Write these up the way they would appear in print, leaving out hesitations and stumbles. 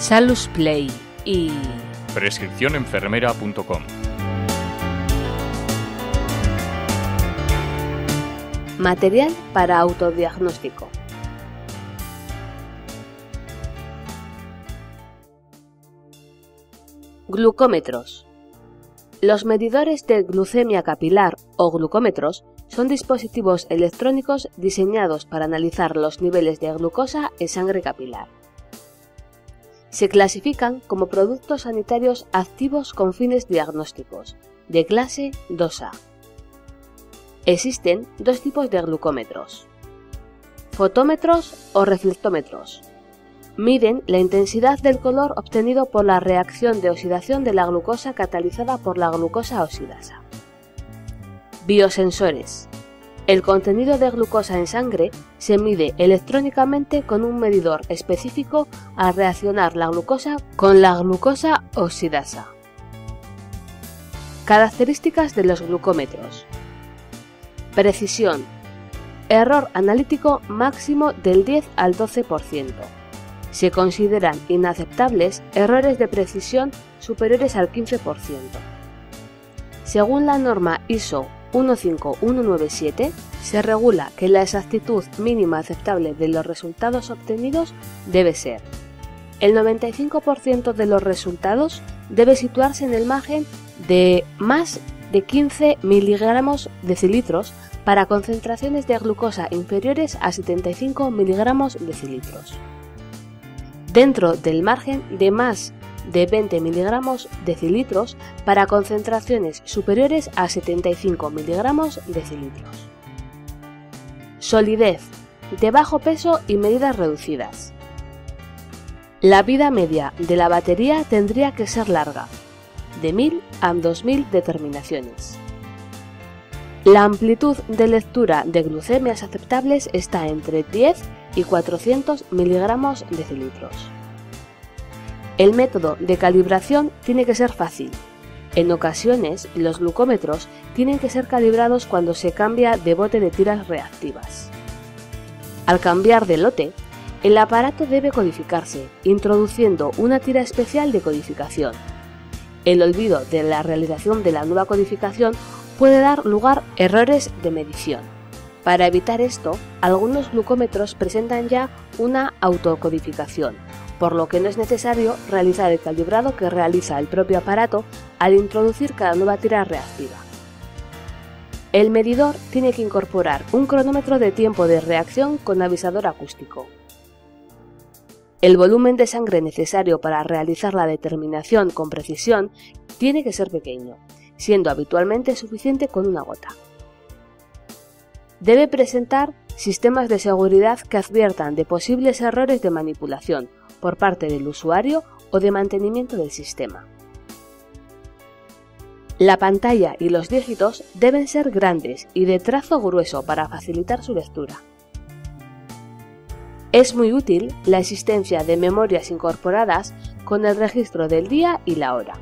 Salus Play y prescripcionenfermera.com. Material para autodiagnóstico. Glucómetros. Los medidores de glucemia capilar o glucómetros son dispositivos electrónicos diseñados para analizar los niveles de glucosa en sangre capilar. Se clasifican como productos sanitarios activos con fines diagnósticos, de clase 2A. Existen dos tipos de glucómetros: fotómetros o reflectómetros. Miden la intensidad del color obtenido por la reacción de oxidación de la glucosa catalizada por la glucosa oxidasa. Biosensores. El contenido de glucosa en sangre se mide electrónicamente con un medidor específico al reaccionar la glucosa con la glucosa oxidasa. Características de los glucómetros. Precisión. Error analítico máximo del 10 al 12%. Se consideran inaceptables errores de precisión superiores al 15%. Según la norma ISO 15197, se regula que la exactitud mínima aceptable de los resultados obtenidos debe ser: el 95% de los resultados debe situarse en el margen de más de 15 miligramos decilitros para concentraciones de glucosa inferiores a 75 miligramos decilitros. Dentro del margen de más de 20 miligramos decilitros para concentraciones superiores a 75 miligramos decilitros. Solidez, de bajo peso y medidas reducidas. La vida media de la batería tendría que ser larga, de 1000 a 2000 determinaciones. La amplitud de lectura de glucemias aceptables está entre 10 y 400 miligramos decilitros. El método de calibración tiene que ser fácil. En ocasiones, los glucómetros tienen que ser calibrados cuando se cambia de bote de tiras reactivas. Al cambiar de lote, el aparato debe codificarse, introduciendo una tira especial de codificación. El olvido de la realización de la nueva codificación puede dar lugar a errores de medición. Para evitar esto, algunos glucómetros presentan ya una autocodificación, por lo que no es necesario realizar el calibrado que realiza el propio aparato al introducir cada nueva tira reactiva. El medidor tiene que incorporar un cronómetro de tiempo de reacción con avisador acústico. El volumen de sangre necesario para realizar la determinación con precisión tiene que ser pequeño, siendo habitualmente suficiente con una gota. Debe presentar sistemas de seguridad que adviertan de posibles errores de manipulación por parte del usuario o de mantenimiento del sistema. La pantalla y los dígitos deben ser grandes y de trazo grueso para facilitar su lectura. Es muy útil la existencia de memorias incorporadas con el registro del día y la hora.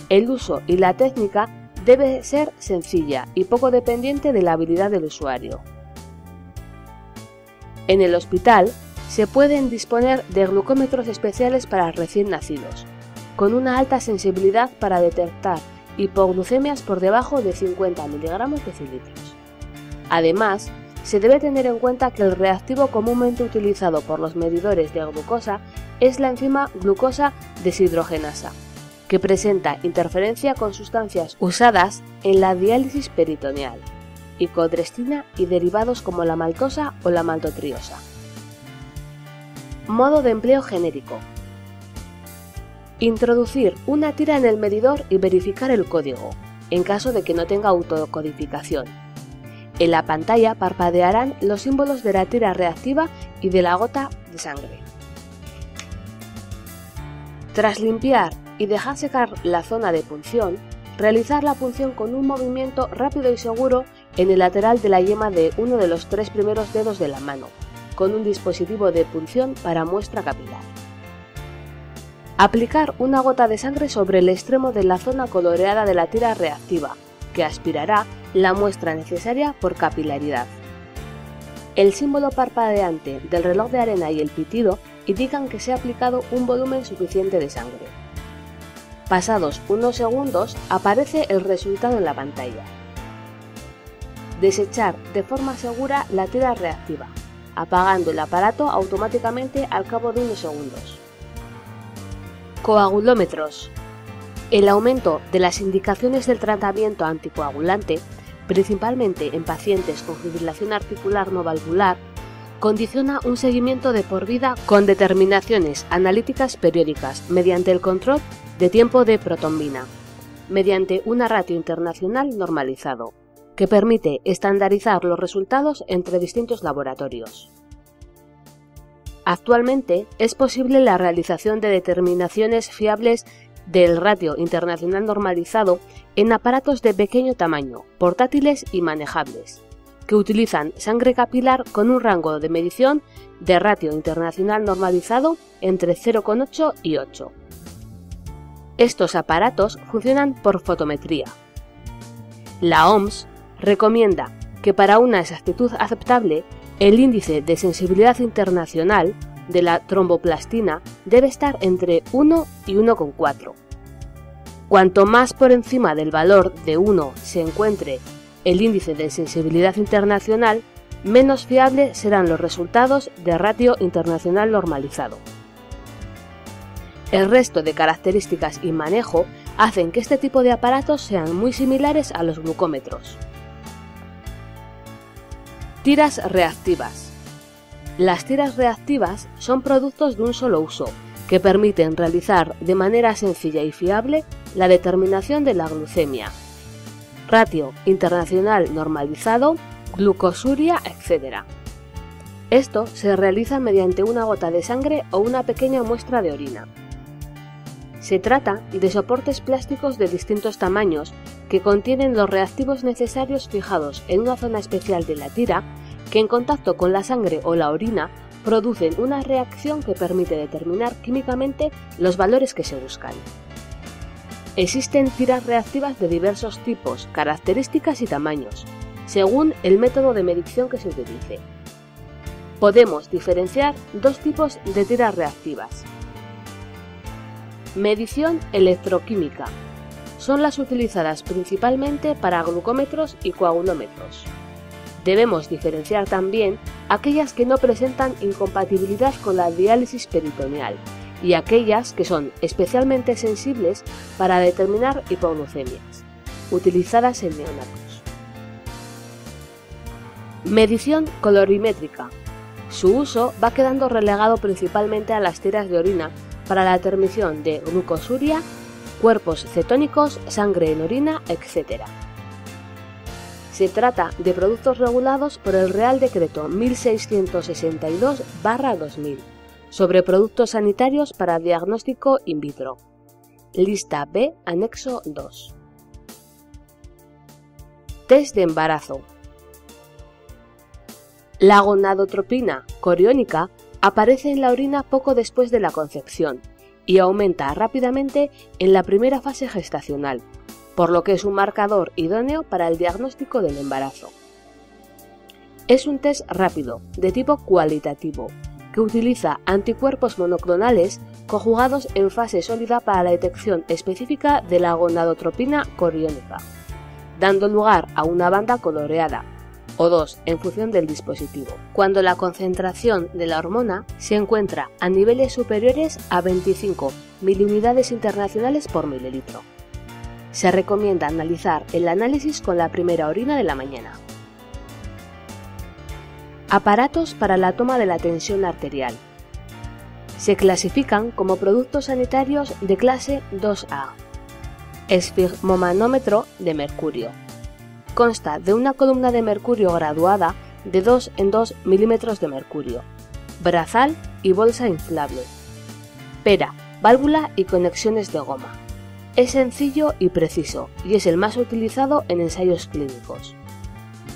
El uso y la técnica debe ser sencilla y poco dependiente de la habilidad del usuario. En el hospital se pueden disponer de glucómetros especiales para recién nacidos, con una alta sensibilidad para detectar hipoglucemias por debajo de 50 miligramos decilitros. Además, se debe tener en cuenta que el reactivo comúnmente utilizado por los medidores de glucosa es la enzima glucosa deshidrogenasa, que presenta interferencia con sustancias usadas en la diálisis peritoneal, icodrestina y derivados como la maltosa o la maltotriosa. Modo de empleo genérico. Introducir una tira en el medidor y verificar el código, en caso de que no tenga autocodificación. En la pantalla parpadearán los símbolos de la tira reactiva y de la gota de sangre. Tras limpiar y dejar secar la zona de punción, realizar la punción con un movimiento rápido y seguro en el lateral de la yema de uno de los 3 primeros dedos de la mano, con un dispositivo de punción para muestra capilar. Aplicar una gota de sangre sobre el extremo de la zona coloreada de la tira reactiva, que aspirará la muestra necesaria por capilaridad. El símbolo parpadeante del reloj de arena y el pitido indican que se ha aplicado un volumen suficiente de sangre. Pasados unos segundos aparece el resultado en la pantalla. Desechar de forma segura la tira reactiva, apagando el aparato automáticamente al cabo de unos segundos. Coagulómetros. El aumento de las indicaciones del tratamiento anticoagulante, principalmente en pacientes con fibrilación articular no valvular, condiciona un seguimiento de por vida con determinaciones analíticas periódicas mediante el control de tiempo de protombina, mediante una ratio internacional normalizado, que permite estandarizar los resultados entre distintos laboratorios. Actualmente es posible la realización de determinaciones fiables del ratio internacional normalizado en aparatos de pequeño tamaño, portátiles y manejables, que utilizan sangre capilar con un rango de medición de ratio internacional normalizado entre 0,8 y 8. Estos aparatos funcionan por fotometría. La OMS recomienda que para una exactitud aceptable, el índice de sensibilidad internacional de la tromboplastina debe estar entre 1 y 1,4. Cuanto más por encima del valor de 1 se encuentre el índice de sensibilidad internacional, menos fiables serán los resultados de ratio internacional normalizado. El resto de características y manejo hacen que este tipo de aparatos sean muy similares a los glucómetros. Tiras reactivas. Las tiras reactivas son productos de un solo uso, que permiten realizar de manera sencilla y fiable la determinación de la glucemia, ratio internacional normalizado, glucosuria, etc. Esto se realiza mediante una gota de sangre o una pequeña muestra de orina. Se trata de soportes plásticos de distintos tamaños que contienen los reactivos necesarios fijados en una zona especial de la tira que en contacto con la sangre o la orina producen una reacción que permite determinar químicamente los valores que se buscan. Existen tiras reactivas de diversos tipos, características y tamaños, según el método de medición que se utilice. Podemos diferenciar dos tipos de tiras reactivas. Medición electroquímica. Son las utilizadas principalmente para glucómetros y coagulómetros. Debemos diferenciar también aquellas que no presentan incompatibilidad con la diálisis peritoneal y aquellas que son especialmente sensibles para determinar hipoglucemias, utilizadas en neonatos. Medición colorimétrica. Su uso va quedando relegado principalmente a las tiras de orina para la determinación de glucosuria, cuerpos cetónicos, sangre en orina, etc. Se trata de productos regulados por el Real Decreto 1662/2000 sobre productos sanitarios para diagnóstico in vitro. Lista B, anexo 2. Test de embarazo. La gonadotropina coriónica aparece en la orina poco después de la concepción y aumenta rápidamente en la primera fase gestacional, por lo que es un marcador idóneo para el diagnóstico del embarazo. Es un test rápido, de tipo cualitativo, que utiliza anticuerpos monoclonales conjugados en fase sólida para la detección específica de la gonadotropina coriónica, dando lugar a una banda coloreada, o dos en función del dispositivo, cuando la concentración de la hormona se encuentra a niveles superiores a 25 miliunidades internacionales por mililitro. Se recomienda analizar el análisis con la primera orina de la mañana. Aparatos para la toma de la tensión arterial. Se clasifican como productos sanitarios de clase 2A. Esfigmomanómetro de mercurio. Consta de una columna de mercurio graduada de 2 en 2 milímetros de mercurio, brazal y bolsa inflable, pera, válvula y conexiones de goma. Es sencillo y preciso y es el más utilizado en ensayos clínicos.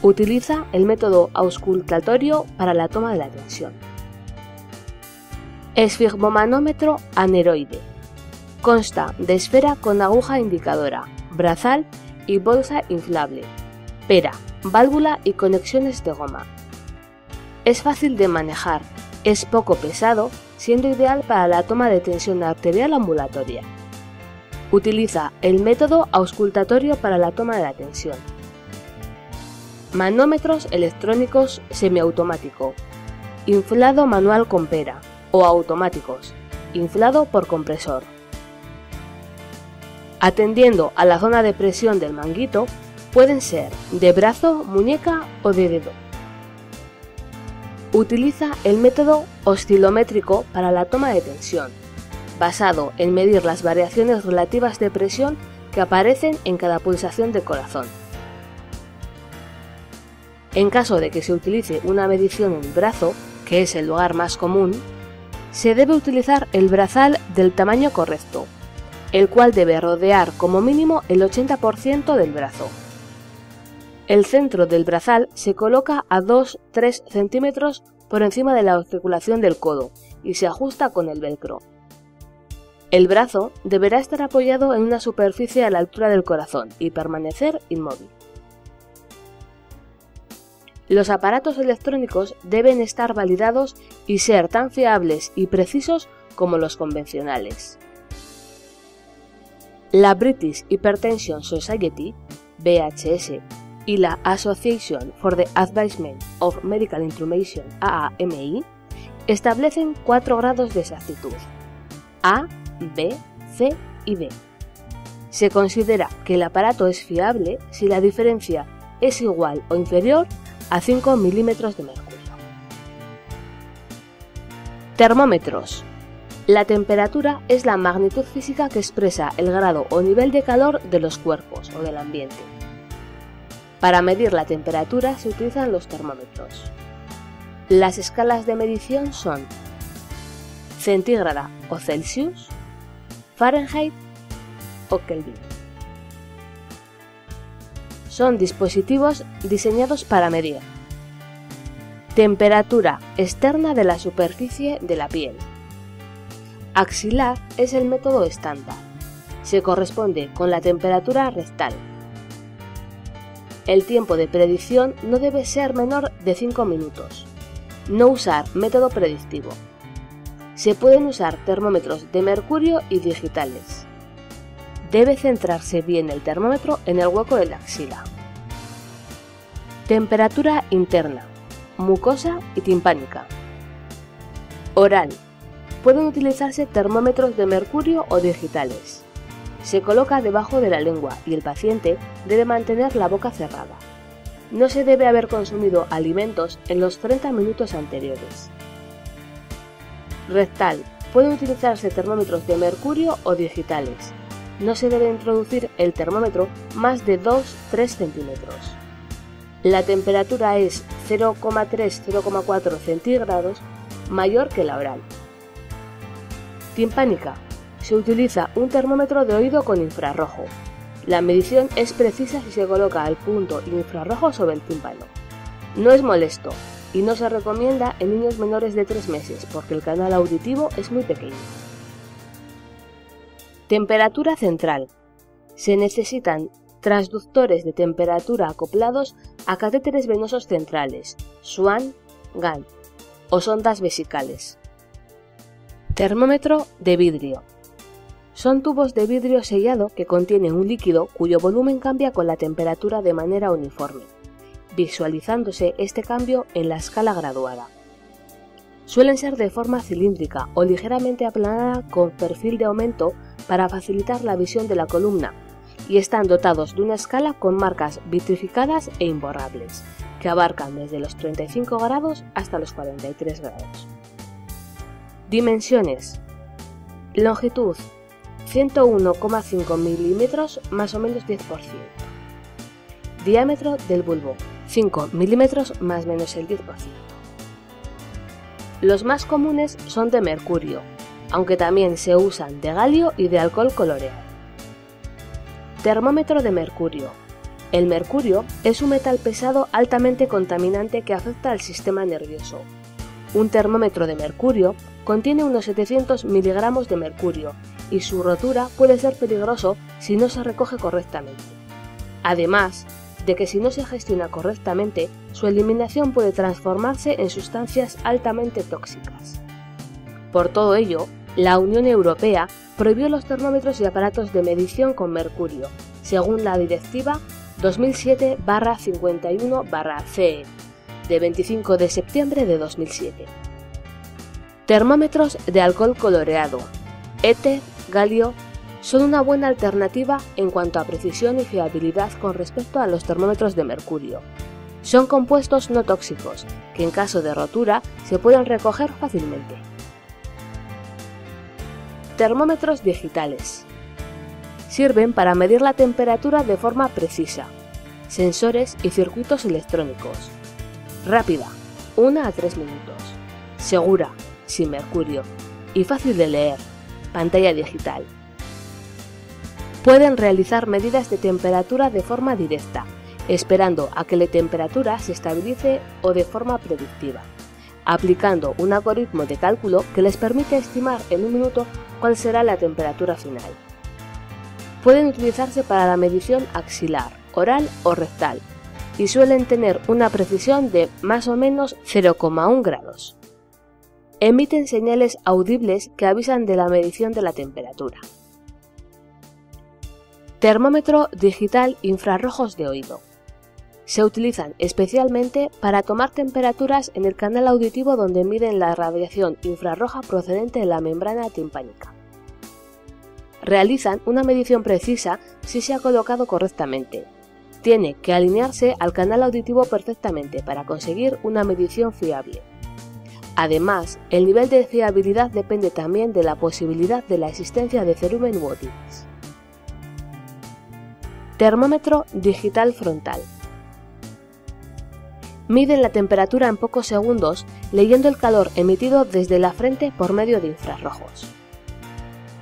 Utiliza el método auscultatorio para la toma de la tensión. Esfigmomanómetro aneroide. Consta de esfera con aguja indicadora, brazal y bolsa inflable, pera, válvula y conexiones de goma. Es fácil de manejar, es poco pesado siendo ideal para la toma de tensión arterial ambulatoria. Utiliza el método auscultatorio para la toma de la tensión. Manómetros electrónicos semiautomático, inflado manual con pera, o automáticos, inflado por compresor. Atendiendo a la zona de presión del manguito, pueden ser de brazo, muñeca o de dedo. Utiliza el método oscilométrico para la toma de tensión, basado en medir las variaciones relativas de presión que aparecen en cada pulsación del corazón. En caso de que se utilice una medición en el brazo, que es el lugar más común, se debe utilizar el brazal del tamaño correcto, el cual debe rodear como mínimo el 80% del brazo. El centro del brazal se coloca a 2-3 centímetros por encima de la articulación del codo y se ajusta con el velcro. El brazo deberá estar apoyado en una superficie a la altura del corazón y permanecer inmóvil. Los aparatos electrónicos deben estar validados y ser tan fiables y precisos como los convencionales. La British Hypertension Society, BHS, y la Association for the Advancement of Medical Instrumentation, AAMI, establecen 4 grados de exactitud: A, B, C y D. Se considera que el aparato es fiable si la diferencia es igual o inferior a 5 milímetros de mercurio. Termómetros. La temperatura es la magnitud física que expresa el grado o nivel de calor de los cuerpos o del ambiente. Para medir la temperatura se utilizan los termómetros. Las escalas de medición son centígrada o Celsius, Fahrenheit o Kelvin. Son dispositivos diseñados para medir temperatura externa de la superficie de la piel. Axilar es el método estándar. Se corresponde con la temperatura rectal. El tiempo de predicción no debe ser menor de 5 minutos. No usar método predictivo. Se pueden usar termómetros de mercurio y digitales. Debe centrarse bien el termómetro en el hueco de la axila. Temperatura interna, mucosa y timpánica. Oral. Pueden utilizarse termómetros de mercurio o digitales. Se coloca debajo de la lengua y el paciente debe mantener la boca cerrada. No se debe haber consumido alimentos en los 30 minutos anteriores. Rectal. Pueden utilizarse termómetros de mercurio o digitales. No se debe introducir el termómetro más de 2-3 centímetros. La temperatura es 0,3-0,4 centígrados mayor que la oral. Timpánica. Se utiliza un termómetro de oído con infrarrojo. La medición es precisa si se coloca el punto infrarrojo sobre el tímpano. No es molesto y no se recomienda en niños menores de 3 meses porque el canal auditivo es muy pequeño. Temperatura central. Se necesitan transductores de temperatura acoplados a catéteres venosos centrales, Swan, GAN o sondas vesicales. Termómetro de vidrio. Son tubos de vidrio sellado que contienen un líquido cuyo volumen cambia con la temperatura de manera uniforme, visualizándose este cambio en la escala graduada. Suelen ser de forma cilíndrica o ligeramente aplanada con perfil de aumento para facilitar la visión de la columna y están dotados de una escala con marcas vitrificadas e imborrables, que abarcan desde los 35 grados hasta los 43 grados. Dimensiones. Longitud 101,5 milímetros más o menos 10%. Diámetro del bulbo 5 milímetros más o menos el 10%. Los más comunes son de mercurio, aunque también se usan de galio y de alcohol coloreado. Termómetro de mercurio. El mercurio es un metal pesado altamente contaminante que afecta al sistema nervioso. Un termómetro de mercurio contiene unos 700 miligramos de mercurio y su rotura puede ser peligroso si no se recoge correctamente. Además de que si no se gestiona correctamente, su eliminación puede transformarse en sustancias altamente tóxicas. Por todo ello, la Unión Europea prohibió los termómetros y aparatos de medición con mercurio, según la Directiva 2007/51/CE, de 25 de septiembre de 2007. Termómetros de alcohol coloreado, éter, galio, son una buena alternativa en cuanto a precisión y fiabilidad con respecto a los termómetros de mercurio. Son compuestos no tóxicos, que en caso de rotura se pueden recoger fácilmente. Termómetros digitales. Sirven para medir la temperatura de forma precisa. Sensores y circuitos electrónicos. Rápida, 1 a 3 minutos. Segura, sin mercurio. Y fácil de leer. Pantalla digital. Pueden realizar medidas de temperatura de forma directa, esperando a que la temperatura se estabilice o de forma predictiva, aplicando un algoritmo de cálculo que les permite estimar en un minuto cuál será la temperatura final. Pueden utilizarse para la medición axilar, oral o rectal y suelen tener una precisión de más o menos 0,1 grados. Emiten señales audibles que avisan de la medición de la temperatura. Termómetro digital infrarrojos de oído. Se utilizan especialmente para tomar temperaturas en el canal auditivo donde miden la radiación infrarroja procedente de la membrana timpánica. Realizan una medición precisa si se ha colocado correctamente. Tiene que alinearse al canal auditivo perfectamente para conseguir una medición fiable. Además, el nivel de fiabilidad depende también de la posibilidad de la existencia de cerumen u otitis. Termómetro digital frontal. Miden la temperatura en pocos segundos leyendo el calor emitido desde la frente por medio de infrarrojos.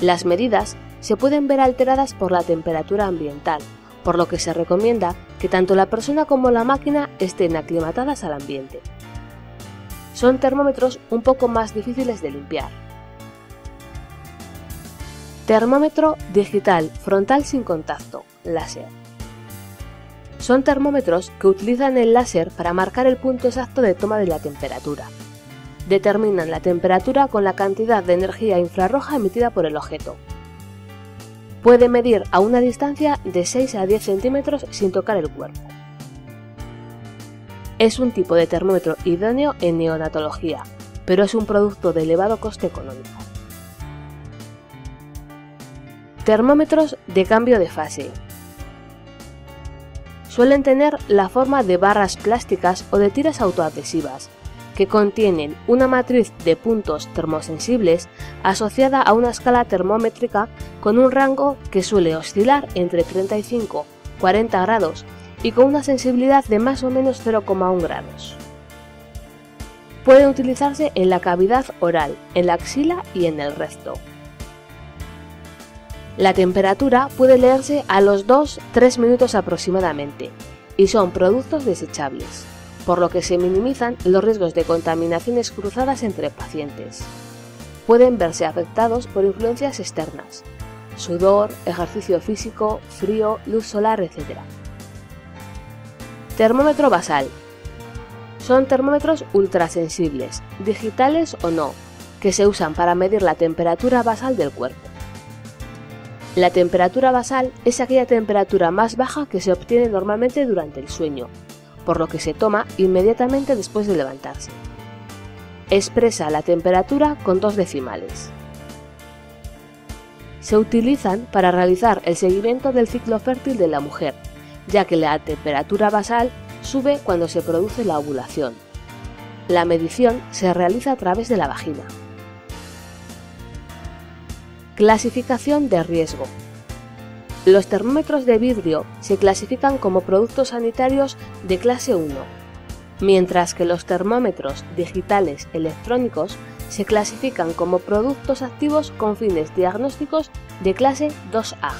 Las medidas se pueden ver alteradas por la temperatura ambiental, por lo que se recomienda que tanto la persona como la máquina estén aclimatadas al ambiente. Son termómetros un poco más difíciles de limpiar. Termómetro digital frontal sin contacto, láser. Son termómetros que utilizan el láser para marcar el punto exacto de toma de la temperatura. Determinan la temperatura con la cantidad de energía infrarroja emitida por el objeto. Puede medir a una distancia de 6 a 10 centímetros sin tocar el cuerpo. Es un tipo de termómetro idóneo en neonatología, pero es un producto de elevado coste económico. Termómetros de cambio de fase. Suelen tener la forma de barras plásticas o de tiras autoadhesivas, que contienen una matriz de puntos termosensibles asociada a una escala termométrica con un rango que suele oscilar entre 35 y 40 grados y con una sensibilidad de más o menos 0,1 grados. Pueden utilizarse en la cavidad oral, en la axila y en el recto. La temperatura puede leerse a los 2-3 minutos aproximadamente y son productos desechables, por lo que se minimizan los riesgos de contaminaciones cruzadas entre pacientes. Pueden verse afectados por influencias externas, sudor, ejercicio físico, frío, luz solar, etc. Termómetro basal. Son termómetros ultrasensibles, digitales o no, que se usan para medir la temperatura basal del cuerpo. La temperatura basal es aquella temperatura más baja que se obtiene normalmente durante el sueño, por lo que se toma inmediatamente después de levantarse. Expresa la temperatura con 2 decimales. Se utilizan para realizar el seguimiento del ciclo fértil de la mujer, ya que la temperatura basal sube cuando se produce la ovulación. La medición se realiza a través de la vagina. Clasificación de riesgo. Los termómetros de vidrio se clasifican como productos sanitarios de clase 1, mientras que los termómetros digitales electrónicos se clasifican como productos activos con fines diagnósticos de clase 2A.